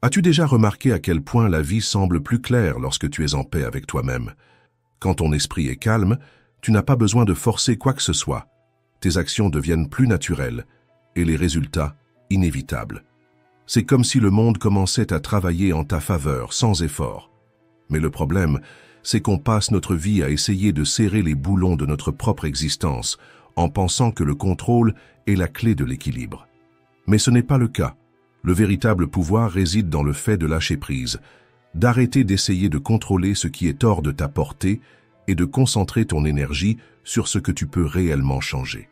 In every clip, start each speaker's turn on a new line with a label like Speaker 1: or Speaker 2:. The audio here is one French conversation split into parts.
Speaker 1: As-tu déjà remarqué à quel point la vie semble plus claire lorsque tu es en paix avec toi-même? Quand ton esprit est calme, tu n'as pas besoin de forcer quoi que ce soit. Tes actions deviennent plus naturelles et les résultats inévitables. C'est comme si le monde commençait à travailler en ta faveur sans effort. Mais le problème, c'est qu'on passe notre vie à essayer de serrer les boulons de notre propre existence en pensant que le contrôle est la clé de l'équilibre. Mais ce n'est pas le cas. Le véritable pouvoir réside dans le fait de lâcher prise, d'arrêter d'essayer de contrôler ce qui est hors de ta portée et de concentrer ton énergie sur ce que tu peux réellement changer.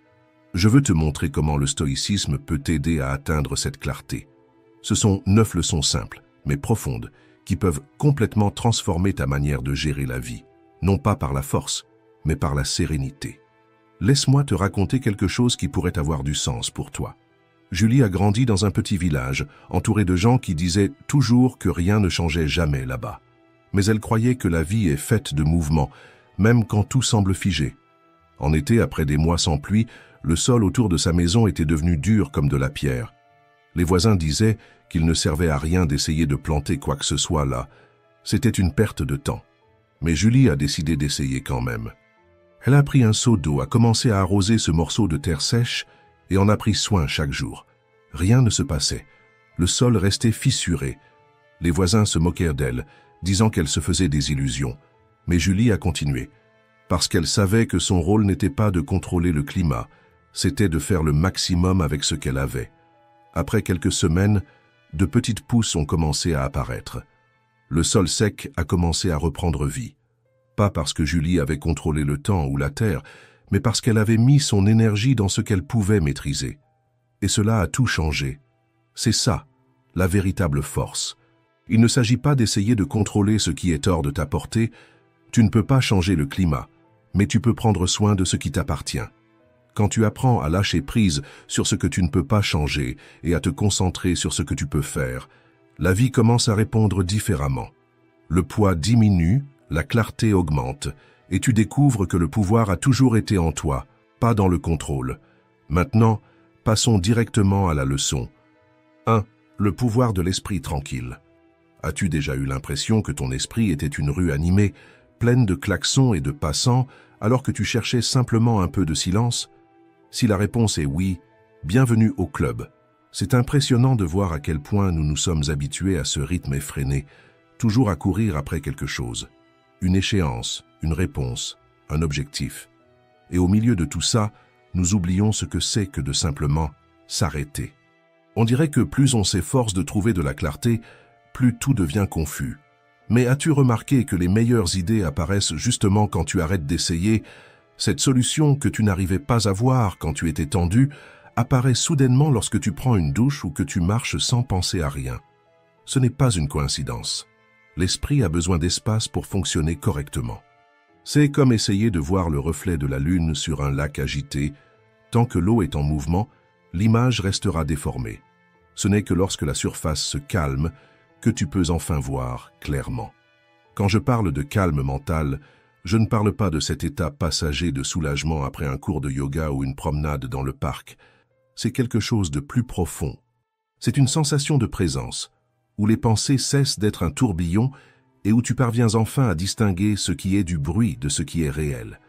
Speaker 1: Je veux te montrer comment le stoïcisme peut t'aider à atteindre cette clarté. Ce sont 9 leçons simples, mais profondes, qui peuvent complètement transformer ta manière de gérer la vie, non pas par la force, mais par la sérénité. Laisse-moi te raconter quelque chose qui pourrait avoir du sens pour toi. Julie a grandi dans un petit village, entourée de gens qui disaient toujours que rien ne changeait jamais là-bas. Mais elle croyait que la vie est faite de mouvements, même quand tout semble figé. En été, après des mois sans pluie, le sol autour de sa maison était devenu dur comme de la pierre. Les voisins disaient qu'il ne servait à rien d'essayer de planter quoi que ce soit là. C'était une perte de temps. Mais Julie a décidé d'essayer quand même. Elle a pris un seau d'eau, a commencé à arroser ce morceau de terre sèche et en a pris soin chaque jour. Rien ne se passait. Le sol restait fissuré. Les voisins se moquèrent d'elle, disant qu'elle se faisait des illusions. Mais Julie a continué, parce qu'elle savait que son rôle n'était pas de contrôler le climat, c'était de faire le maximum avec ce qu'elle avait. Après quelques semaines, de petites pousses ont commencé à apparaître. Le sol sec a commencé à reprendre vie. Pas parce que Julie avait contrôlé le temps ou la terre, mais parce qu'elle avait mis son énergie dans ce qu'elle pouvait maîtriser. Et cela a tout changé. C'est ça, la véritable force. Il ne s'agit pas d'essayer de contrôler ce qui est hors de ta portée. Tu ne peux pas changer le climat, mais tu peux prendre soin de ce qui t'appartient. Quand tu apprends à lâcher prise sur ce que tu ne peux pas changer et à te concentrer sur ce que tu peux faire, la vie commence à répondre différemment. Le poids diminue, la clarté augmente, et tu découvres que le pouvoir a toujours été en toi, pas dans le contrôle. Maintenant, passons directement à la leçon. 1. Le pouvoir de l'esprit tranquille. As-tu déjà eu l'impression que ton esprit était une rue animée, pleine de klaxons et de passants, alors que tu cherchais simplement un peu de silence? Si la réponse est oui, bienvenue au club. C'est impressionnant de voir à quel point nous nous sommes habitués à ce rythme effréné, toujours à courir après quelque chose. Une échéance, une réponse, un objectif. Et au milieu de tout ça, nous oublions ce que c'est que de simplement s'arrêter. On dirait que plus on s'efforce de trouver de la clarté, plus tout devient confus. Mais as-tu remarqué que les meilleures idées apparaissent justement quand tu arrêtes d'essayer? Cette solution que tu n'arrivais pas à voir quand tu étais tendu apparaît soudainement lorsque tu prends une douche ou que tu marches sans penser à rien. Ce n'est pas une coïncidence. L'esprit a besoin d'espace pour fonctionner correctement. C'est comme essayer de voir le reflet de la lune sur un lac agité. Tant que l'eau est en mouvement, l'image restera déformée. Ce n'est que lorsque la surface se calme que tu peux enfin voir clairement. Quand je parle de calme mental, je ne parle pas de cet état passager de soulagement après un cours de yoga ou une promenade dans le parc. C'est quelque chose de plus profond. C'est une sensation de présence, où les pensées cessent d'être un tourbillon et où tu parviens enfin à distinguer ce qui est du bruit de ce qui est réel.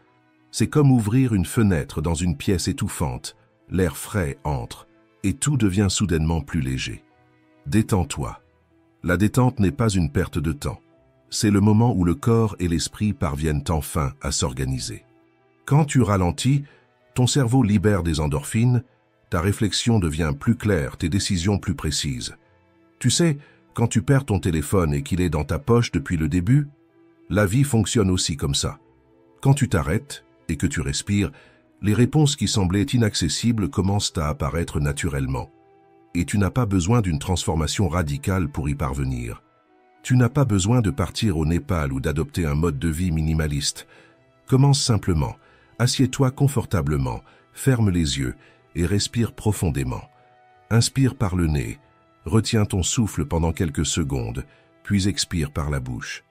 Speaker 1: C'est comme ouvrir une fenêtre dans une pièce étouffante, l'air frais entre, et tout devient soudainement plus léger. Détends-toi. La détente n'est pas une perte de temps. C'est le moment où le corps et l'esprit parviennent enfin à s'organiser. Quand tu ralentis, ton cerveau libère des endorphines, ta réflexion devient plus claire, tes décisions plus précises. Tu sais, quand tu perds ton téléphone et qu'il est dans ta poche depuis le début, la vie fonctionne aussi comme ça. Quand tu t'arrêtes et que tu respires, les réponses qui semblaient inaccessibles commencent à apparaître naturellement. Et tu n'as pas besoin d'une transformation radicale pour y parvenir. Tu n'as pas besoin de partir au Népal ou d'adopter un mode de vie minimaliste. Commence simplement, assieds-toi confortablement, ferme les yeux et respire profondément. Inspire par le nez, retiens ton souffle pendant quelques secondes, puis expire par la bouche.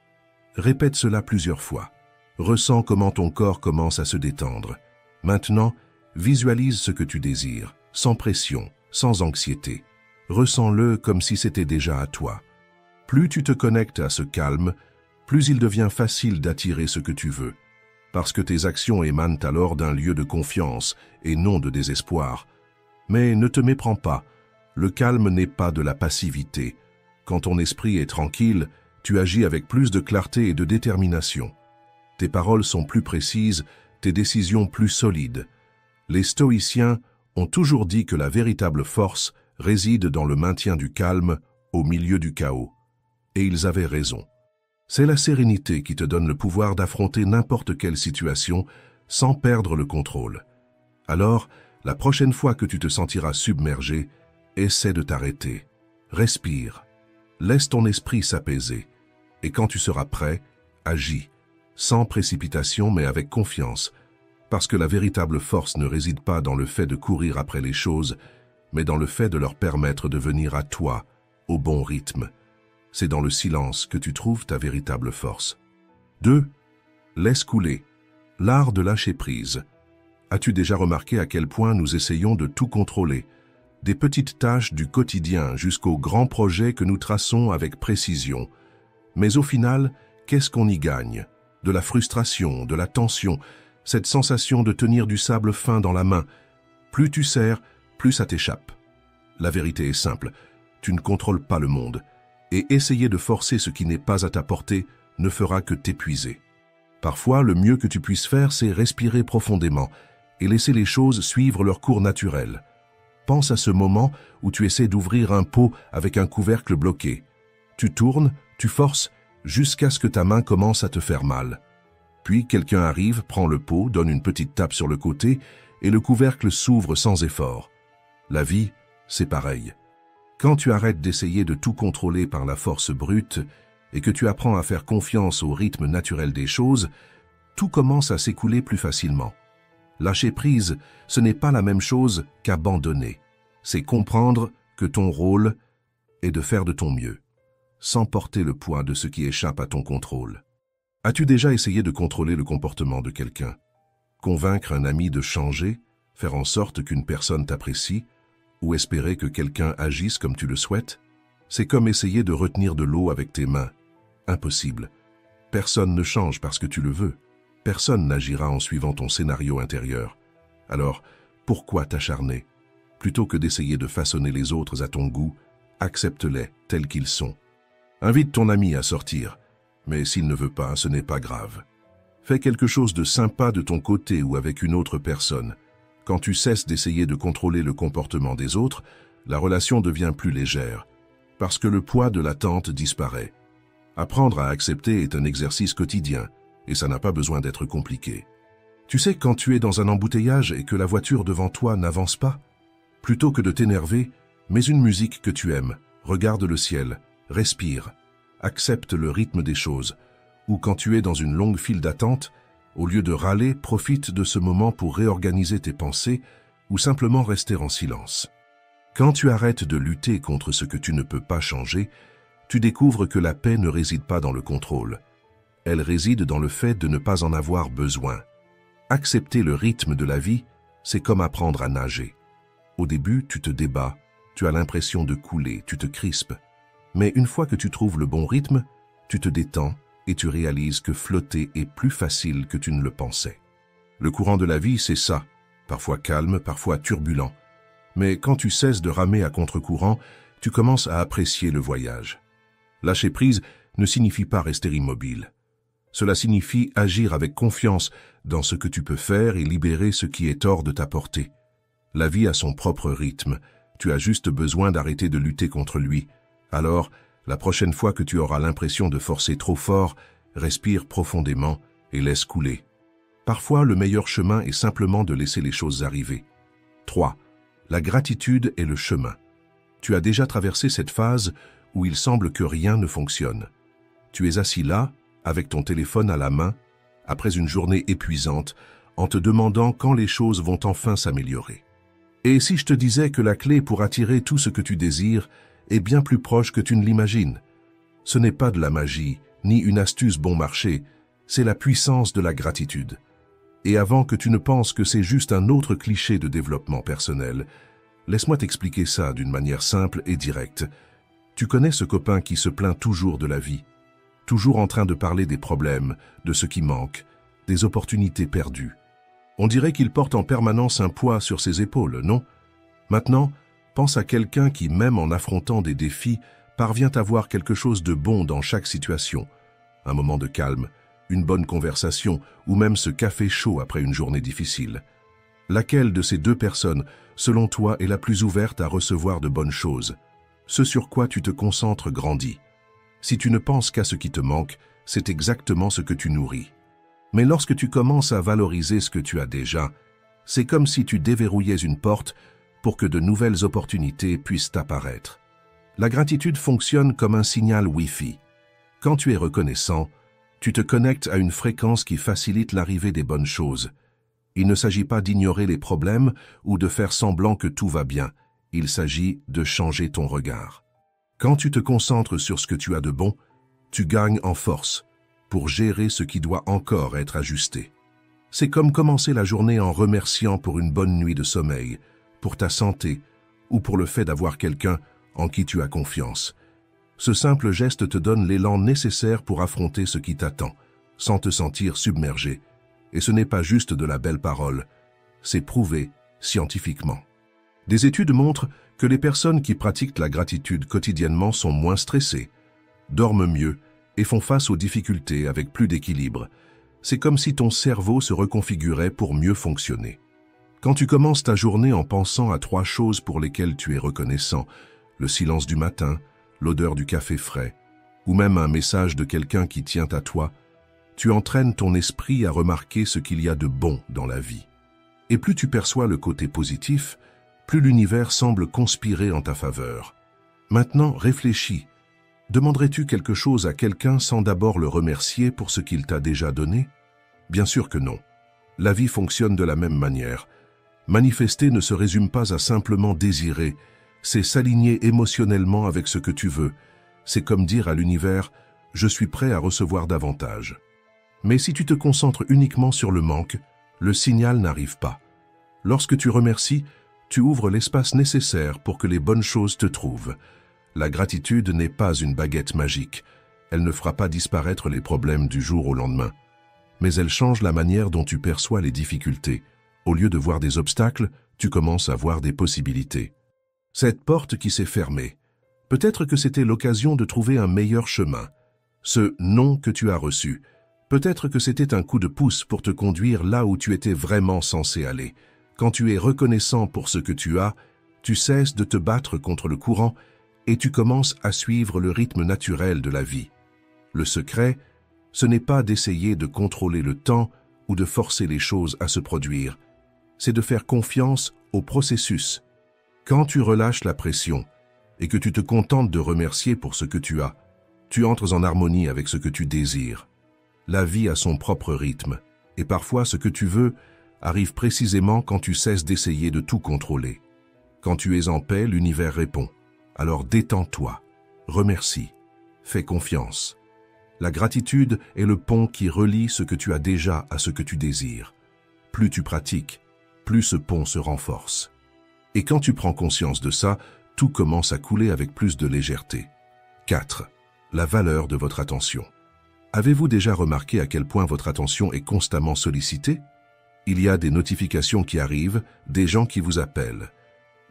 Speaker 1: Répète cela plusieurs fois. Ressens comment ton corps commence à se détendre. Maintenant, visualise ce que tu désires, sans pression, sans anxiété. Ressens-le comme si c'était déjà à toi. Plus tu te connectes à ce calme, plus il devient facile d'attirer ce que tu veux, parce que tes actions émanent alors d'un lieu de confiance et non de désespoir. Mais ne te méprends pas, le calme n'est pas de la passivité. Quand ton esprit est tranquille, tu agis avec plus de clarté et de détermination. Tes paroles sont plus précises, tes décisions plus solides. Les stoïciens ont toujours dit que la véritable force réside dans le maintien du calme au milieu du chaos. Et ils avaient raison. C'est la sérénité qui te donne le pouvoir d'affronter n'importe quelle situation sans perdre le contrôle. Alors, la prochaine fois que tu te sentiras submergé, essaie de t'arrêter. Respire. Laisse ton esprit s'apaiser. Et quand tu seras prêt, agis. Sans précipitation mais avec confiance. Parce que la véritable force ne réside pas dans le fait de courir après les choses, mais dans le fait de leur permettre de venir à toi, au bon rythme. C'est dans le silence que tu trouves ta véritable force. 2. Laisse couler. L'art de lâcher prise. As-tu déjà remarqué à quel point nous essayons de tout contrôler? Des petites tâches du quotidien jusqu'aux grands projets que nous traçons avec précision. Mais au final, qu'est-ce qu'on y gagne? De la frustration, de la tension, cette sensation de tenir du sable fin dans la main. Plus tu serres, plus ça t'échappe. La vérité est simple, tu ne contrôles pas le monde. Et essayer de forcer ce qui n'est pas à ta portée ne fera que t'épuiser. Parfois, le mieux que tu puisses faire, c'est respirer profondément et laisser les choses suivre leur cours naturel. Pense à ce moment où tu essaies d'ouvrir un pot avec un couvercle bloqué. Tu tournes, tu forces, jusqu'à ce que ta main commence à te faire mal. Puis quelqu'un arrive, prend le pot, donne une petite tape sur le côté et le couvercle s'ouvre sans effort. La vie, c'est pareil. Quand tu arrêtes d'essayer de tout contrôler par la force brute et que tu apprends à faire confiance au rythme naturel des choses, tout commence à s'écouler plus facilement. Lâcher prise, ce n'est pas la même chose qu'abandonner. C'est comprendre que ton rôle est de faire de ton mieux, sans porter le poids de ce qui échappe à ton contrôle. As-tu déjà essayé de contrôler le comportement de quelqu'un? Convaincre un ami de changer, faire en sorte qu'une personne t'apprécie, ou espérer que quelqu'un agisse comme tu le souhaites? C'est comme essayer de retenir de l'eau avec tes mains. Impossible. Personne ne change parce que tu le veux. Personne n'agira en suivant ton scénario intérieur. Alors, pourquoi t'acharner? Plutôt que d'essayer de façonner les autres à ton goût, accepte-les tels qu'ils sont. Invite ton ami à sortir, mais s'il ne veut pas, ce n'est pas grave. Fais quelque chose de sympa de ton côté ou avec une autre personne. Quand tu cesses d'essayer de contrôler le comportement des autres, la relation devient plus légère, parce que le poids de l'attente disparaît. Apprendre à accepter est un exercice quotidien, et ça n'a pas besoin d'être compliqué. Tu sais, quand tu es dans un embouteillage et que la voiture devant toi n'avance pas, plutôt que de t'énerver, mets une musique que tu aimes, regarde le ciel, respire, accepte le rythme des choses, ou quand tu es dans une longue file d'attente, au lieu de râler, profite de ce moment pour réorganiser tes pensées ou simplement rester en silence. Quand tu arrêtes de lutter contre ce que tu ne peux pas changer, tu découvres que la paix ne réside pas dans le contrôle. Elle réside dans le fait de ne pas en avoir besoin. Accepter le rythme de la vie, c'est comme apprendre à nager. Au début, tu te débats, tu as l'impression de couler, tu te crispes. Mais une fois que tu trouves le bon rythme, tu te détends et tu réalises que flotter est plus facile que tu ne le pensais. Le courant de la vie, c'est ça, parfois calme, parfois turbulent. Mais quand tu cesses de ramer à contre-courant, tu commences à apprécier le voyage. Lâcher prise ne signifie pas rester immobile. Cela signifie agir avec confiance dans ce que tu peux faire et libérer ce qui est hors de ta portée. La vie a son propre rythme, tu as juste besoin d'arrêter de lutter contre lui. Alors, la prochaine fois que tu auras l'impression de forcer trop fort, respire profondément et laisse couler. Parfois, le meilleur chemin est simplement de laisser les choses arriver. 3. La gratitude est le chemin. Tu as déjà traversé cette phase où il semble que rien ne fonctionne. Tu es assis là, avec ton téléphone à la main, après une journée épuisante, en te demandant quand les choses vont enfin s'améliorer. Et si je te disais que la clé pour attirer tout ce que tu désires est bien plus proche que tu ne l'imagines? Ce n'est pas de la magie, ni une astuce bon marché, c'est la puissance de la gratitude. Et avant que tu ne penses que c'est juste un autre cliché de développement personnel, laisse-moi t'expliquer ça d'une manière simple et directe. Tu connais ce copain qui se plaint toujours de la vie, toujours en train de parler des problèmes, de ce qui manque, des opportunités perdues. On dirait qu'il porte en permanence un poids sur ses épaules, non? Maintenant, pense à quelqu'un qui, même en affrontant des défis, parvient à voir quelque chose de bon dans chaque situation. Un moment de calme, une bonne conversation ou même ce café chaud après une journée difficile. Laquelle de ces deux personnes, selon toi, est la plus ouverte à recevoir de bonnes choses? Ce sur quoi tu te concentres grandit. Si tu ne penses qu'à ce qui te manque, c'est exactement ce que tu nourris. Mais lorsque tu commences à valoriser ce que tu as déjà, c'est comme si tu déverrouillais une porte pour que de nouvelles opportunités puissent apparaître. La gratitude fonctionne comme un signal Wi-Fi. Quand tu es reconnaissant, tu te connectes à une fréquence qui facilite l'arrivée des bonnes choses. Il ne s'agit pas d'ignorer les problèmes ou de faire semblant que tout va bien. Il s'agit de changer ton regard. Quand tu te concentres sur ce que tu as de bon, tu gagnes en force pour gérer ce qui doit encore être ajusté. C'est comme commencer la journée en remerciant pour une bonne nuit de sommeil, pour ta santé ou pour le fait d'avoir quelqu'un en qui tu as confiance. Ce simple geste te donne l'élan nécessaire pour affronter ce qui t'attend, sans te sentir submergé. Et ce n'est pas juste de la belle parole, c'est prouvé scientifiquement. Des études montrent que les personnes qui pratiquent la gratitude quotidiennement sont moins stressées, dorment mieux et font face aux difficultés avec plus d'équilibre. C'est comme si ton cerveau se reconfigurait pour mieux fonctionner. Quand tu commences ta journée en pensant à 3 choses pour lesquelles tu es reconnaissant, le silence du matin, l'odeur du café frais, ou même un message de quelqu'un qui tient à toi, tu entraînes ton esprit à remarquer ce qu'il y a de bon dans la vie. Et plus tu perçois le côté positif, plus l'univers semble conspirer en ta faveur. Maintenant, réfléchis. Demanderais-tu quelque chose à quelqu'un sans d'abord le remercier pour ce qu'il t'a déjà donné? Bien sûr que non. La vie fonctionne de la même manière. Manifester ne se résume pas à simplement désirer, c'est s'aligner émotionnellement avec ce que tu veux. C'est comme dire à l'univers « Je suis prêt à recevoir davantage ». Mais si tu te concentres uniquement sur le manque, le signal n'arrive pas. Lorsque tu remercies, tu ouvres l'espace nécessaire pour que les bonnes choses te trouvent. La gratitude n'est pas une baguette magique. Elle ne fera pas disparaître les problèmes du jour au lendemain. Mais elle change la manière dont tu perçois les difficultés. Au lieu de voir des obstacles, tu commences à voir des possibilités. Cette porte qui s'est fermée, peut-être que c'était l'occasion de trouver un meilleur chemin. Ce « non » que tu as reçu, peut-être que c'était un coup de pouce pour te conduire là où tu étais vraiment censé aller. Quand tu es reconnaissant pour ce que tu as, tu cesses de te battre contre le courant et tu commences à suivre le rythme naturel de la vie. Le secret, ce n'est pas d'essayer de contrôler le temps ou de forcer les choses à se produire. C'est de faire confiance au processus. Quand tu relâches la pression et que tu te contentes de remercier pour ce que tu as, tu entres en harmonie avec ce que tu désires. La vie a son propre rythme, et parfois ce que tu veux arrive précisément quand tu cesses d'essayer de tout contrôler. Quand tu es en paix, l'univers répond. Alors détends-toi, remercie, fais confiance. La gratitude est le pont qui relie ce que tu as déjà à ce que tu désires. Plus tu pratiques, plus ce pont se renforce. Et quand tu prends conscience de ça, tout commence à couler avec plus de légèreté. 4. La valeur de votre attention. Avez-vous déjà remarqué à quel point votre attention est constamment sollicitée? Il y a des notifications qui arrivent, des gens qui vous appellent,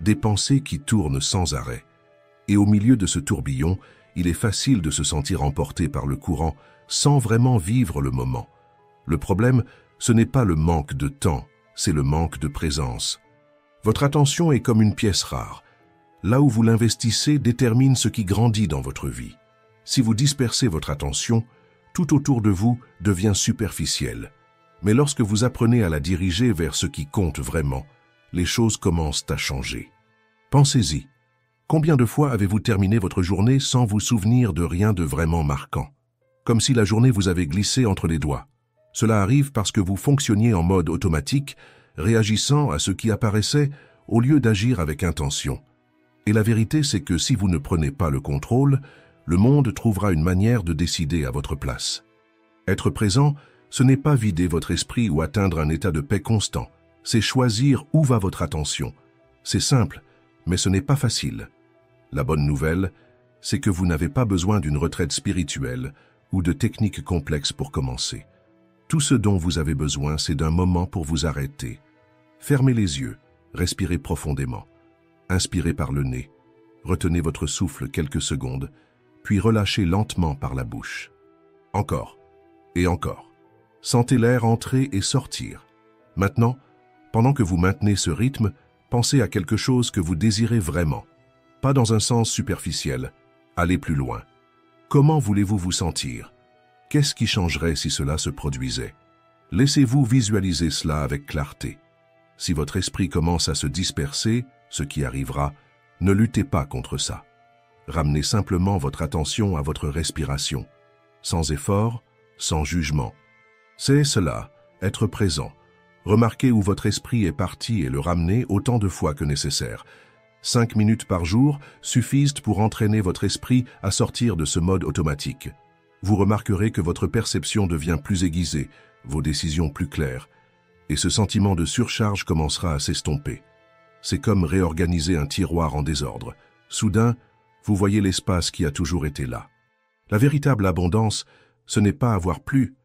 Speaker 1: des pensées qui tournent sans arrêt. Et au milieu de ce tourbillon, il est facile de se sentir emporté par le courant sans vraiment vivre le moment. Le problème, ce n'est pas le manque de temps, c'est le manque de présence. Votre attention est comme une pièce rare. Là où vous l'investissez détermine ce qui grandit dans votre vie. Si vous dispersez votre attention, tout autour de vous devient superficiel. Mais lorsque vous apprenez à la diriger vers ce qui compte vraiment, les choses commencent à changer. Pensez-y. Combien de fois avez-vous terminé votre journée sans vous souvenir de rien de vraiment marquant? Comme si la journée vous avait glissé entre les doigts. Cela arrive parce que vous fonctionniez en mode automatique, réagissant à ce qui apparaissait au lieu d'agir avec intention. Et la vérité, c'est que si vous ne prenez pas le contrôle, le monde trouvera une manière de décider à votre place. Être présent, ce n'est pas vider votre esprit ou atteindre un état de paix constant. C'est choisir où va votre attention. C'est simple, mais ce n'est pas facile. La bonne nouvelle, c'est que vous n'avez pas besoin d'une retraite spirituelle ou de techniques complexes pour commencer. Tout ce dont vous avez besoin, c'est d'un moment pour vous arrêter. Fermez les yeux, respirez profondément. Inspirez par le nez, retenez votre souffle quelques secondes, puis relâchez lentement par la bouche. Encore et encore. Sentez l'air entrer et sortir. Maintenant, pendant que vous maintenez ce rythme, pensez à quelque chose que vous désirez vraiment. Pas dans un sens superficiel. Allez plus loin. Comment voulez-vous vous sentir? Qu'est-ce qui changerait si cela se produisait? Laissez-vous visualiser cela avec clarté. Si votre esprit commence à se disperser, ce qui arrivera, ne luttez pas contre ça. Ramenez simplement votre attention à votre respiration, sans effort, sans jugement. C'est cela, être présent. Remarquez où votre esprit est parti et le ramener autant de fois que nécessaire. 5 minutes par jour suffisent pour entraîner votre esprit à sortir de ce mode automatique. Vous remarquerez que votre perception devient plus aiguisée, vos décisions plus claires, et ce sentiment de surcharge commencera à s'estomper. C'est comme réorganiser un tiroir en désordre. Soudain, vous voyez l'espace qui a toujours été là. La véritable abondance, ce n'est pas avoir plus,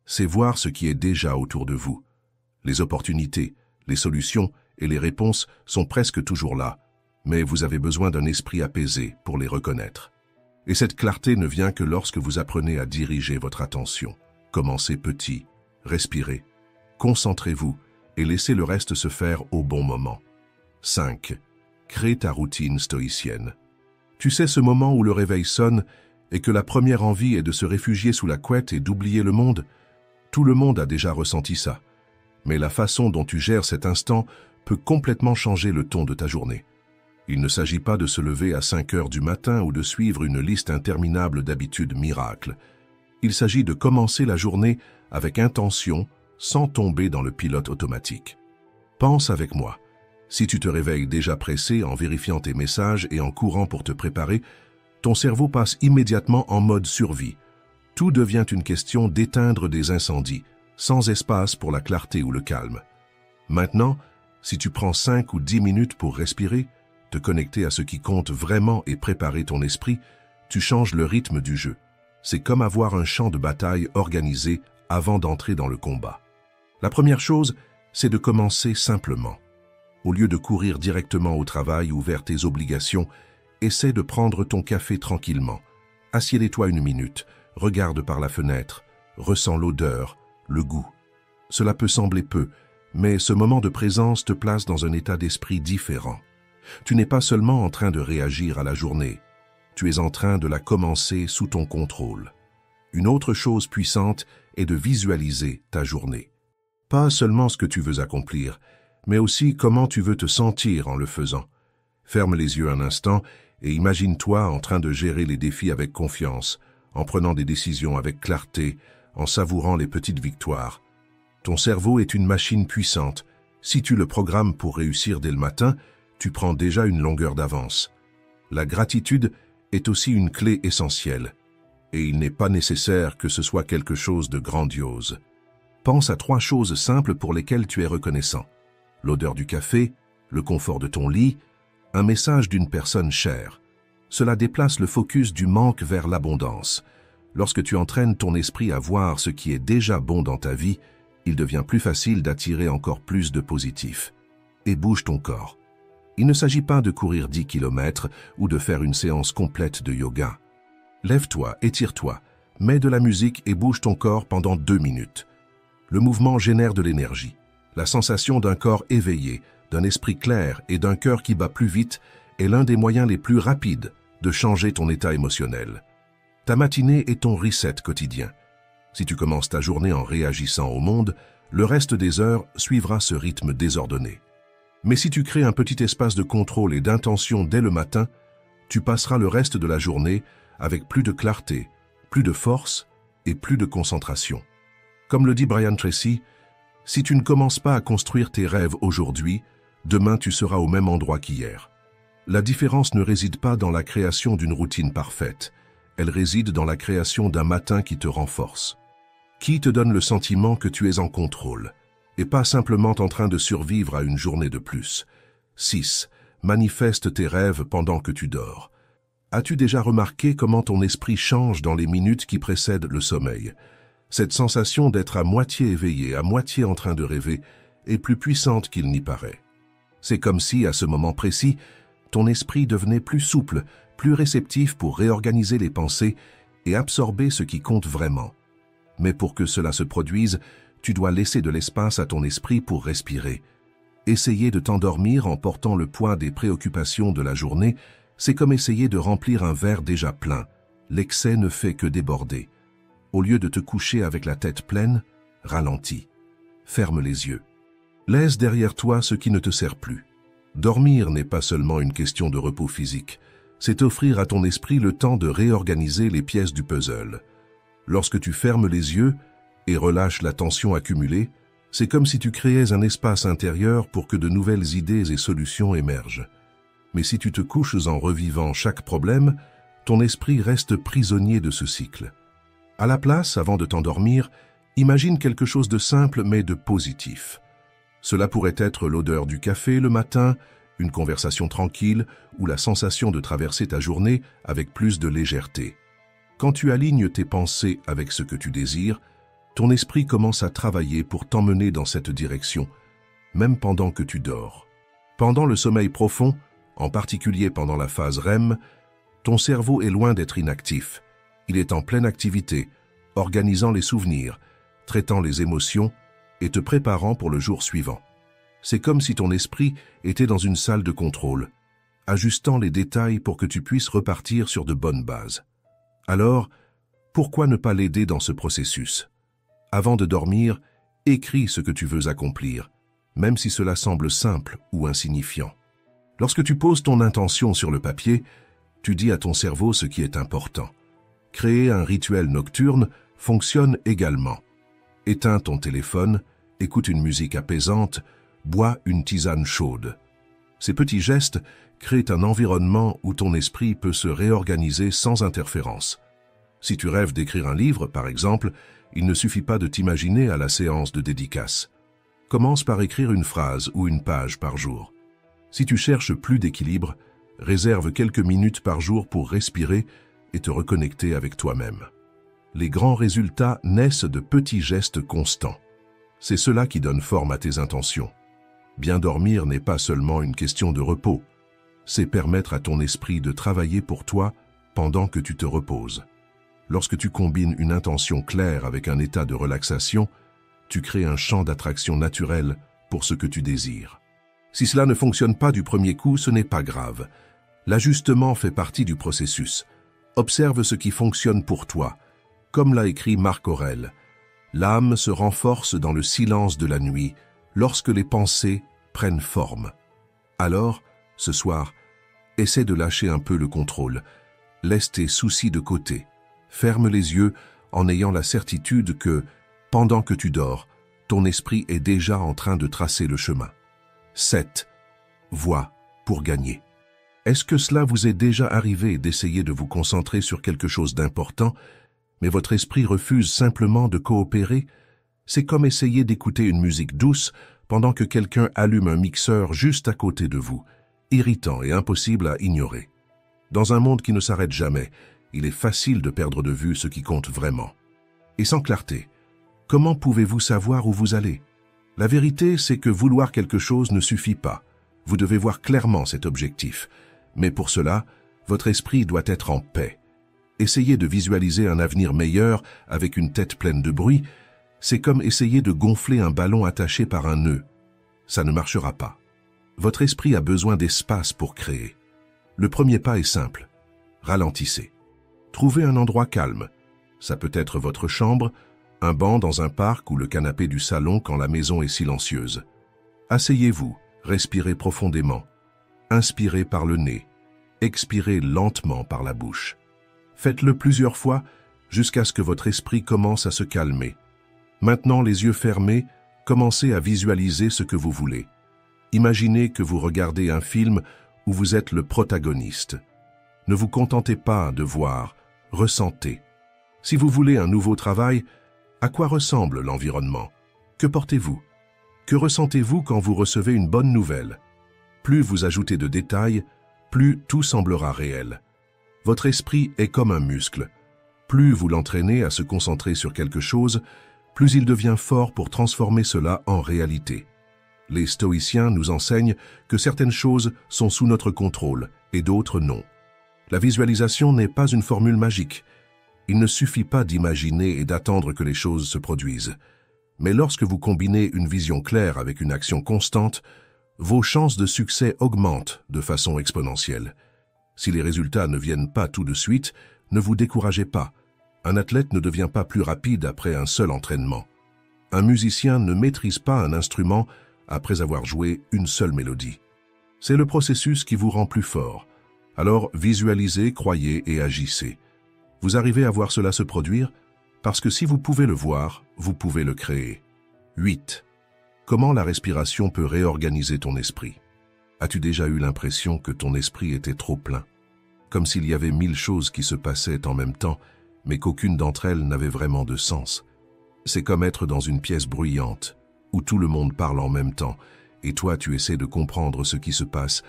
Speaker 1: c'est voir ce qui est déjà autour de vous. Les opportunités, les solutions et les réponses sont presque toujours là, mais vous avez besoin d'un esprit apaisé pour les reconnaître. Et cette clarté ne vient que lorsque vous apprenez à diriger votre attention. Commencez petit, respirez, concentrez-vous et laissez le reste se faire au bon moment. 5. Crée ta routine stoïcienne. Tu sais ce moment où le réveil sonne et que la première envie est de se réfugier sous la couette et d'oublier le monde? Tout le monde a déjà ressenti ça. Mais la façon dont tu gères cet instant peut complètement changer le ton de ta journée. Il ne s'agit pas de se lever à 5 heures du matin ou de suivre une liste interminable d'habitudes miracles. Il s'agit de commencer la journée avec intention, sans tomber dans le pilote automatique. Pense avec moi. Si tu te réveilles déjà pressé en vérifiant tes messages et en courant pour te préparer, ton cerveau passe immédiatement en mode survie. Tout devient une question d'éteindre des incendies, sans espace pour la clarté ou le calme. Maintenant, si tu prends 5 ou 10 minutes pour respirer, te connecter à ce qui compte vraiment et préparer ton esprit, tu changes le rythme du jeu. C'est comme avoir un champ de bataille organisé avant d'entrer dans le combat. La première chose, c'est de commencer simplement. Au lieu de courir directement au travail ou vers tes obligations, essaie de prendre ton café tranquillement. Assieds-toi 1 minute, regarde par la fenêtre, ressens l'odeur, le goût. Cela peut sembler peu, mais ce moment de présence te place dans un état d'esprit différent. Tu n'es pas seulement en train de réagir à la journée, tu es en train de la commencer sous ton contrôle. Une autre chose puissante est de visualiser ta journée. Pas seulement ce que tu veux accomplir, mais aussi comment tu veux te sentir en le faisant. Ferme les yeux un instant et imagine-toi en train de gérer les défis avec confiance, en prenant des décisions avec clarté, en savourant les petites victoires. Ton cerveau est une machine puissante. Si tu le programmes pour réussir dès le matin, tu prends déjà une longueur d'avance. La gratitude est aussi une clé essentielle, et il n'est pas nécessaire que ce soit quelque chose de grandiose. Pense à 3 choses simples pour lesquelles tu es reconnaissant. L'odeur du café, le confort de ton lit, un message d'une personne chère. Cela déplace le focus du manque vers l'abondance. Lorsque tu entraînes ton esprit à voir ce qui est déjà bon dans ta vie, il devient plus facile d'attirer encore plus de positif. Et bouge ton corps. Il ne s'agit pas de courir 10 km ou de faire une séance complète de yoga. Lève-toi, étire-toi, mets de la musique et bouge ton corps pendant 2 minutes. Le mouvement génère de l'énergie. La sensation d'un corps éveillé, d'un esprit clair et d'un cœur qui bat plus vite est l'un des moyens les plus rapides de changer ton état émotionnel. Ta matinée est ton reset quotidien. Si tu commences ta journée en réagissant au monde, le reste des heures suivra ce rythme désordonné. Mais si tu crées un petit espace de contrôle et d'intention dès le matin, tu passeras le reste de la journée avec plus de clarté, plus de force et plus de concentration. Comme le dit Brian Tracy, si tu ne commences pas à construire tes rêves aujourd'hui, demain tu seras au même endroit qu'hier. La différence ne réside pas dans la création d'une routine parfaite, elle réside dans la création d'un matin qui te renforce. Qui te donne le sentiment que tu es en contrôle et pas simplement en train de survivre à une journée de plus. 6. Manifeste tes rêves pendant que tu dors. As-tu déjà remarqué comment ton esprit change dans les minutes qui précèdent le sommeil? Cette sensation d'être à moitié éveillé, à moitié en train de rêver, est plus puissante qu'il n'y paraît. C'est comme si, à ce moment précis, ton esprit devenait plus souple, plus réceptif pour réorganiser les pensées et absorber ce qui compte vraiment. Mais pour que cela se produise, tu dois laisser de l'espace à ton esprit pour respirer. Essayer de t'endormir en portant le poids des préoccupations de la journée, c'est comme essayer de remplir un verre déjà plein. L'excès ne fait que déborder. Au lieu de te coucher avec la tête pleine, ralentis. Ferme les yeux. Laisse derrière toi ce qui ne te sert plus. Dormir n'est pas seulement une question de repos physique, c'est offrir à ton esprit le temps de réorganiser les pièces du puzzle. Lorsque tu fermes les yeux et relâches la tension accumulée, c'est comme si tu créais un espace intérieur pour que de nouvelles idées et solutions émergent. Mais si tu te couches en revivant chaque problème, ton esprit reste prisonnier de ce cycle. À la place, avant de t'endormir, imagine quelque chose de simple mais de positif. Cela pourrait être l'odeur du café le matin, une conversation tranquille ou la sensation de traverser ta journée avec plus de légèreté. Quand tu alignes tes pensées avec ce que tu désires, ton esprit commence à travailler pour t'emmener dans cette direction, même pendant que tu dors. Pendant le sommeil profond, en particulier pendant la phase REM, ton cerveau est loin d'être inactif. Il est en pleine activité, organisant les souvenirs, traitant les émotions et te préparant pour le jour suivant. C'est comme si ton esprit était dans une salle de contrôle, ajustant les détails pour que tu puisses repartir sur de bonnes bases. Alors, pourquoi ne pas l'aider dans ce processus? Avant de dormir, écris ce que tu veux accomplir, même si cela semble simple ou insignifiant. Lorsque tu poses ton intention sur le papier, tu dis à ton cerveau ce qui est important. Créer un rituel nocturne fonctionne également. Éteins ton téléphone, écoute une musique apaisante, bois une tisane chaude. Ces petits gestes créent un environnement où ton esprit peut se réorganiser sans interférence. Si tu rêves d'écrire un livre, par exemple, il ne suffit pas de t'imaginer à la séance de dédicace. Commence par écrire une phrase ou une page par jour. Si tu cherches plus d'équilibre, réserve quelques minutes par jour pour respirer et te reconnecter avec toi-même. Les grands résultats naissent de petits gestes constants. C'est cela qui donne forme à tes intentions. Bien dormir n'est pas seulement une question de repos, c'est permettre à ton esprit de travailler pour toi pendant que tu te reposes. Lorsque tu combines une intention claire avec un état de relaxation, tu crées un champ d'attraction naturel pour ce que tu désires. Si cela ne fonctionne pas du premier coup, ce n'est pas grave. L'ajustement fait partie du processus. Observe ce qui fonctionne pour toi. Comme l'a écrit Marc Aurèle, l'âme se renforce dans le silence de la nuit lorsque les pensées prennent forme. Alors, ce soir, essaie de lâcher un peu le contrôle. Laisse tes soucis de côté. Ferme les yeux en ayant la certitude que, pendant que tu dors, ton esprit est déjà en train de tracer le chemin. 7. Voix pour gagner. Est-ce que cela vous est déjà arrivé d'essayer de vous concentrer sur quelque chose d'important, mais votre esprit refuse simplement de coopérer? C'est comme essayer d'écouter une musique douce pendant que quelqu'un allume un mixeur juste à côté de vous, irritant et impossible à ignorer. Dans un monde qui ne s'arrête jamais, il est facile de perdre de vue ce qui compte vraiment. Et sans clarté, comment pouvez-vous savoir où vous allez? La vérité, c'est que vouloir quelque chose ne suffit pas. Vous devez voir clairement cet objectif. Mais pour cela, votre esprit doit être en paix. Essayer de visualiser un avenir meilleur avec une tête pleine de bruit, c'est comme essayer de gonfler un ballon attaché par un nœud. Ça ne marchera pas. Votre esprit a besoin d'espace pour créer. Le premier pas est simple. Ralentissez. Trouvez un endroit calme. Ça peut être votre chambre, un banc dans un parc ou le canapé du salon quand la maison est silencieuse. Asseyez-vous, respirez profondément. Inspirez par le nez. Expirez lentement par la bouche. Faites-le plusieurs fois jusqu'à ce que votre esprit commence à se calmer. Maintenant, les yeux fermés, commencez à visualiser ce que vous voulez. Imaginez que vous regardez un film où vous êtes le protagoniste. Ne vous contentez pas de voir, ressentez. Si vous voulez un nouveau travail, à quoi ressemble l'environnement? Que portez-vous? Que ressentez-vous quand vous recevez une bonne nouvelle? Plus vous ajoutez de détails, plus tout semblera réel. Votre esprit est comme un muscle. Plus vous l'entraînez à se concentrer sur quelque chose, plus il devient fort pour transformer cela en réalité. Les stoïciens nous enseignent que certaines choses sont sous notre contrôle et d'autres non. La visualisation n'est pas une formule magique. Il ne suffit pas d'imaginer et d'attendre que les choses se produisent. Mais lorsque vous combinez une vision claire avec une action constante, vos chances de succès augmentent de façon exponentielle. Si les résultats ne viennent pas tout de suite, ne vous découragez pas. Un athlète ne devient pas plus rapide après un seul entraînement. Un musicien ne maîtrise pas un instrument après avoir joué une seule mélodie. C'est le processus qui vous rend plus fort. Alors visualisez, croyez et agissez. Vous arrivez à voir cela se produire parce que si vous pouvez le voir, vous pouvez le créer. 8. Comment la respiration peut réorganiser ton esprit? As-tu déjà eu l'impression que ton esprit était trop plein? Comme s'il y avait 1000 choses qui se passaient en même temps, mais qu'aucune d'entre elles n'avait vraiment de sens. C'est comme être dans une pièce bruyante, où tout le monde parle en même temps, et toi tu essaies de comprendre ce qui se passe,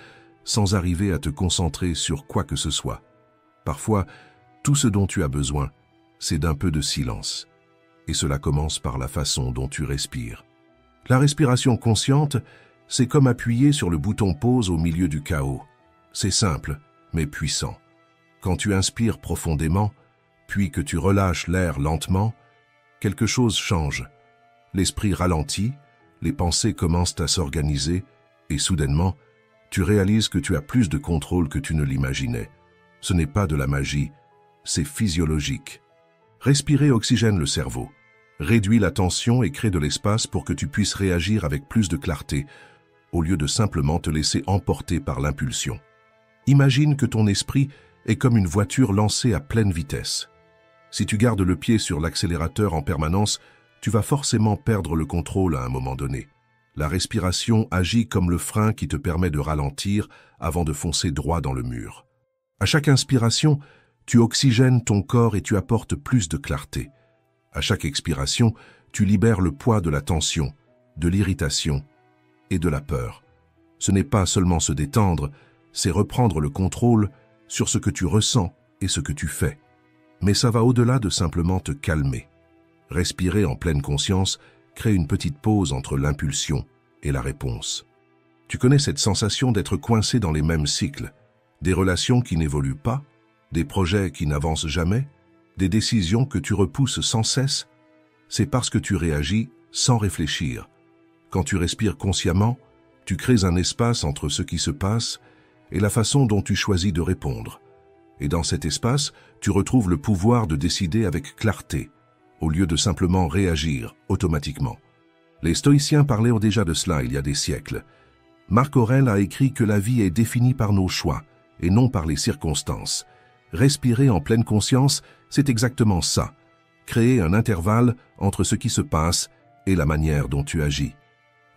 Speaker 1: sans arriver à te concentrer sur quoi que ce soit. Parfois, tout ce dont tu as besoin, c'est d'un peu de silence. Et cela commence par la façon dont tu respires. La respiration consciente, c'est comme appuyer sur le bouton pause au milieu du chaos. C'est simple, mais puissant. Quand tu inspires profondément, puis que tu relâches l'air lentement, quelque chose change. L'esprit ralentit, les pensées commencent à s'organiser, et soudainement, tu réalises que tu as plus de contrôle que tu ne l'imaginais. Ce n'est pas de la magie, c'est physiologique. Respirer oxygène le cerveau, réduit la tension et crée de l'espace pour que tu puisses réagir avec plus de clarté, au lieu de simplement te laisser emporter par l'impulsion. Imagine que ton esprit est comme une voiture lancée à pleine vitesse. Si tu gardes le pied sur l'accélérateur en permanence, tu vas forcément perdre le contrôle à un moment donné. La respiration agit comme le frein qui te permet de ralentir avant de foncer droit dans le mur. À chaque inspiration, tu oxygènes ton corps et tu apportes plus de clarté. À chaque expiration, tu libères le poids de la tension, de l'irritation et de la peur. Ce n'est pas seulement se détendre, c'est reprendre le contrôle sur ce que tu ressens et ce que tu fais. Mais ça va au-delà de simplement te calmer. Respirer en pleine conscience crée une petite pause entre l'impulsion et la réponse. Tu connais cette sensation d'être coincé dans les mêmes cycles, des relations qui n'évoluent pas, des projets qui n'avancent jamais, des décisions que tu repousses sans cesse? C'est parce que tu réagis sans réfléchir. Quand tu respires consciemment, tu crées un espace entre ce qui se passe et la façon dont tu choisis de répondre. Et dans cet espace, tu retrouves le pouvoir de décider avec clarté, au lieu de simplement réagir automatiquement. Les stoïciens parlaient déjà de cela il y a des siècles. Marc Aurèle a écrit que la vie est définie par nos choix, et non par les circonstances. Respirer en pleine conscience, c'est exactement ça. Créer un intervalle entre ce qui se passe et la manière dont tu agis.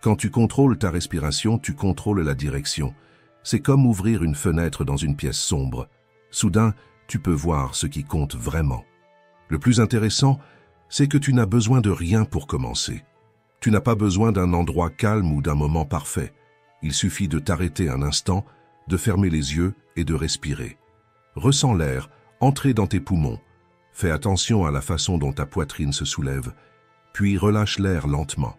Speaker 1: Quand tu contrôles ta respiration, tu contrôles la direction. C'est comme ouvrir une fenêtre dans une pièce sombre. Soudain, tu peux voir ce qui compte vraiment. Le plus intéressant, c'est que tu n'as besoin de rien pour commencer. Tu n'as pas besoin d'un endroit calme ou d'un moment parfait. Il suffit de t'arrêter un instant, de fermer les yeux et de respirer. Ressens l'air entrer dans tes poumons. Fais attention à la façon dont ta poitrine se soulève, puis relâche l'air lentement.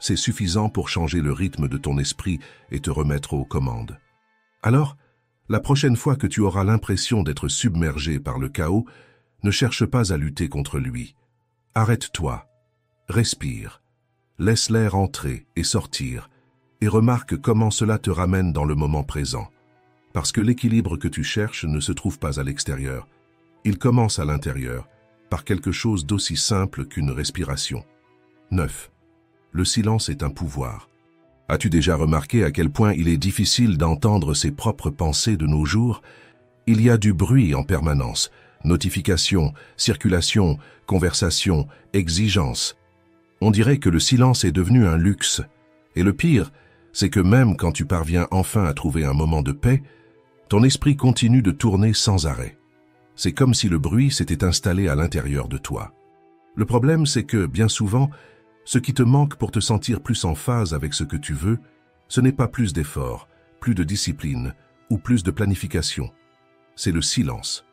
Speaker 1: C'est suffisant pour changer le rythme de ton esprit et te remettre aux commandes. Alors, la prochaine fois que tu auras l'impression d'être submergé par le chaos, ne cherche pas à lutter contre lui. Arrête-toi, respire, laisse l'air entrer et sortir, et remarque comment cela te ramène dans le moment présent. Parce que l'équilibre que tu cherches ne se trouve pas à l'extérieur. Il commence à l'intérieur, par quelque chose d'aussi simple qu'une respiration. 9. Le silence est un pouvoir. As-tu déjà remarqué à quel point il est difficile d'entendre ses propres pensées de nos jours? Il y a du bruit en permanence. Notifications, circulation, conversation, exigences. On dirait que le silence est devenu un luxe. Et le pire, c'est que même quand tu parviens enfin à trouver un moment de paix, ton esprit continue de tourner sans arrêt. C'est comme si le bruit s'était installé à l'intérieur de toi. Le problème, c'est que, bien souvent, ce qui te manque pour te sentir plus en phase avec ce que tu veux, ce n'est pas plus d'efforts, plus de discipline ou plus de planification. C'est le silence.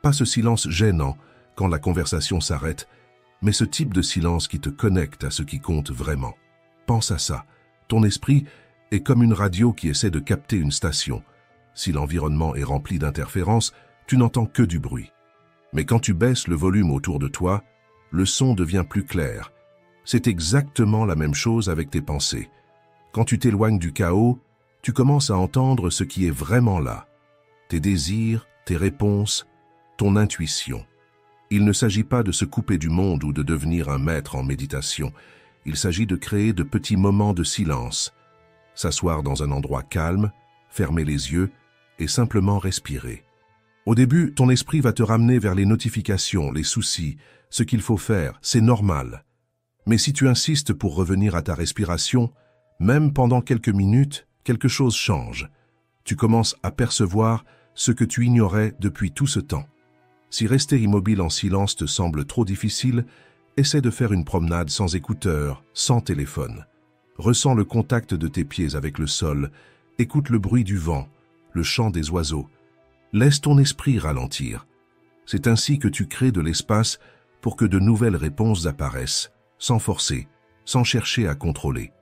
Speaker 1: Pas ce silence gênant quand la conversation s'arrête, mais ce type de silence qui te connecte à ce qui compte vraiment. Pense à ça. Ton esprit est comme une radio qui essaie de capter une station. Si l'environnement est rempli d'interférences, tu n'entends que du bruit. Mais quand tu baisses le volume autour de toi, le son devient plus clair. C'est exactement la même chose avec tes pensées. Quand tu t'éloignes du chaos, tu commences à entendre ce qui est vraiment là. Tes désirs, tes réponses, ton intuition. Il ne s'agit pas de se couper du monde ou de devenir un maître en méditation. Il s'agit de créer de petits moments de silence. S'asseoir dans un endroit calme, fermer les yeux et simplement respirer. Au début, ton esprit va te ramener vers les notifications, les soucis, ce qu'il faut faire, c'est normal. Mais si tu insistes pour revenir à ta respiration, même pendant quelques minutes, quelque chose change. Tu commences à percevoir ce que tu ignorais depuis tout ce temps. Si rester immobile en silence te semble trop difficile, essaie de faire une promenade sans écouteurs, sans téléphone. Ressens le contact de tes pieds avec le sol, écoute le bruit du vent, le chant des oiseaux. Laisse ton esprit ralentir. C'est ainsi que tu crées de l'espace pour que de nouvelles réponses apparaissent, sans forcer, sans chercher à contrôler.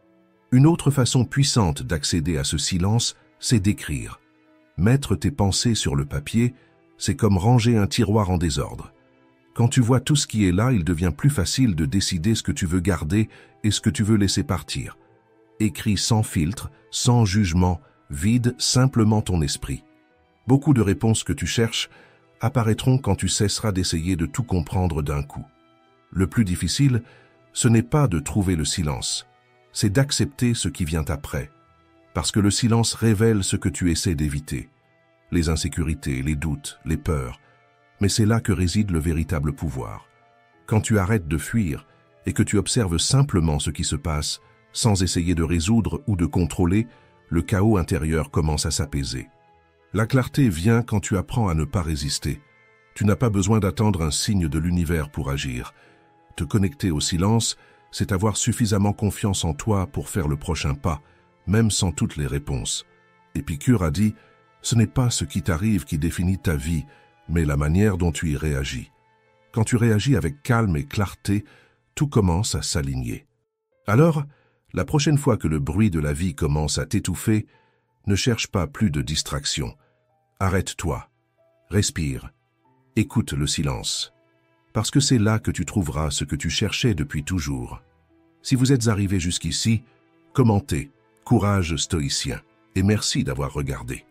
Speaker 1: Une autre façon puissante d'accéder à ce silence, c'est d'écrire. Mettre tes pensées sur le papier, c'est comme ranger un tiroir en désordre. Quand tu vois tout ce qui est là, il devient plus facile de décider ce que tu veux garder et ce que tu veux laisser partir. Écris sans filtre, sans jugement, vide simplement ton esprit. Beaucoup de réponses que tu cherches apparaîtront quand tu cesseras d'essayer de tout comprendre d'un coup. Le plus difficile, ce n'est pas de trouver le silence, c'est d'accepter ce qui vient après. Parce que le silence révèle ce que tu essaies d'éviter. Les insécurités, les doutes, les peurs. Mais c'est là que réside le véritable pouvoir. Quand tu arrêtes de fuir et que tu observes simplement ce qui se passe, sans essayer de résoudre ou de contrôler, le chaos intérieur commence à s'apaiser. La clarté vient quand tu apprends à ne pas résister. Tu n'as pas besoin d'attendre un signe de l'univers pour agir. Te connecter au silence, c'est avoir suffisamment confiance en toi pour faire le prochain pas, même sans toutes les réponses. Épicure a dit, ce n'est pas ce qui t'arrive qui définit ta vie, mais la manière dont tu y réagis. Quand tu réagis avec calme et clarté, tout commence à s'aligner. Alors, la prochaine fois que le bruit de la vie commence à t'étouffer, ne cherche pas plus de distraction. Arrête-toi, respire, écoute le silence. Parce que c'est là que tu trouveras ce que tu cherchais depuis toujours. Si vous êtes arrivé jusqu'ici, commentez, courage stoïcien, et merci d'avoir regardé.